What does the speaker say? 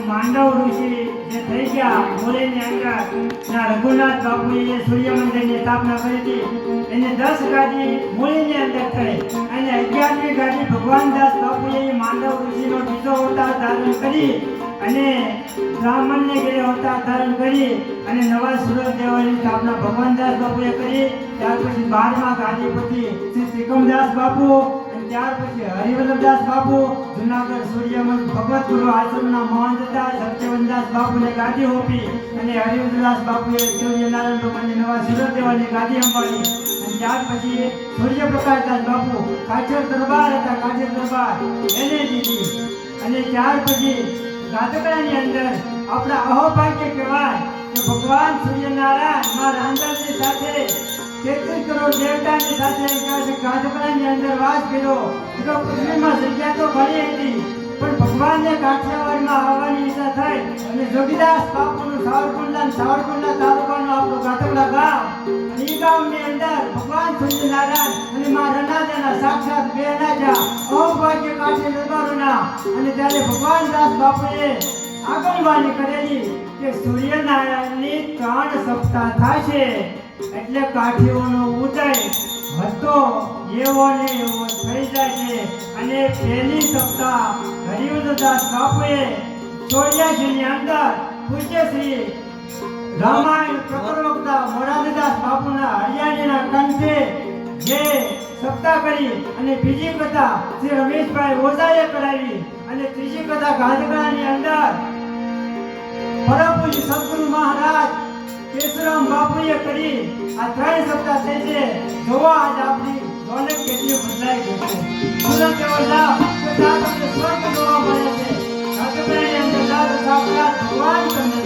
માંડવ ઋષિ જે થઈ ગયા મોરેની અંદર રઘુનાથ બાપુએ સૂર્ય મંદિરની સ્થાપના કરી હતી એને 10 ગાદી મોરેની અંદર થઈ અને 11મી ગાદી ભગવાનદાસ બાપુએ માંડવ ઋષિનો બીજો અવતાર ધારણ કરી અને બ્રાહ્મણને ઘેરે અવતાર ધારણ કરી અને નવા સુરત દેવની સ્થાપના ભગવાનદાસ બાપુએ કરી. ત્યાર પછી 12મા ગાદીપતિ શ્રી ત્રિકમદાસ બાપુ, ત્યાર પછી હરિવલ્લભદાસ બાપુ જુનાગઢ સૂર્યમંદ ભગવત ગુરુ આશ્રમના મહંત હતા. સત્યવનદાસ બાપુને ગાદી હોપી અને હરિવલ્લભદાસ બાપુએ સૂર્યનારાયણ ભગવાનની નવા સુરત દેવાની ગાદી સંભાળી. અને ત્યાર પછી સૂર્યપ્રકાશદાસ બાપુ કાચર દરબાર હતા, કાચર દરબાર એને દીધી. અને ત્યાર પછી ગાધકડાની અંદર આપણા અહોભાગ્ય કહેવાય કે ભગવાન સૂર્યનારાયણ માં રાંધણની સાથે 33 કરોડ દેવતાની સાથે ગાધકડાની અંદર વાસ કર્યો. તો પૃથ્વીમાં જગ્યા તો ઘણી હતી પણ ભગવાનને કાઠિયાવાડમાં આવવાની ઈચ્છા થઈ અને જોગીદાસ બાપુનું સાવરકુંડલા તાલુકાનું આપણું ગાધકડા ગામ. એ ગામની અંદર ભગવાન સૂર્યનારાયણ અને માં રનાદાના સાક્ષાત બે અનાજા અહોભાગ્ય કાઠી દરબારોના. અને ત્યારે ભગવાન દાસ બાપુએ આગળવાણી કરેલી કે સૂર્યનારાયણની 3 સપ્તાહ થશે એટલે કાઠીઓનો ઉદય હતો એવો ને એવો થઈ જાય. અને પહેલી સપ્તાહ હરિવલ્લભદાસ બાપુએ 84 ની અંદર પૂજ્ય શ્રી રામાયણ ચક્રવર્તા મોરારદાસ બાપુના હરિયાણીના કંઠે જે સપ્તાહ કરી અને બીજી કથા શ્રી રમેશભાઈ ઓઝાએ કરાવી અને ત્રીજી કથા ગાધકડાની અંદર પરમ પૂજ્ય સદગુરુ મહારાજ કેશરામ બાપુએ કરી. આ 3 સપ્તાહ થઈ છે. જોવા આજ આપણી રોનક કેટલી બદલાઈ ગઈ છે. સુરત એવો લાભ કે તમને સ્વર્ગ જોવા મળે છે. ગાધકડાની અંદર સાક્ષાત ભગવાન તમને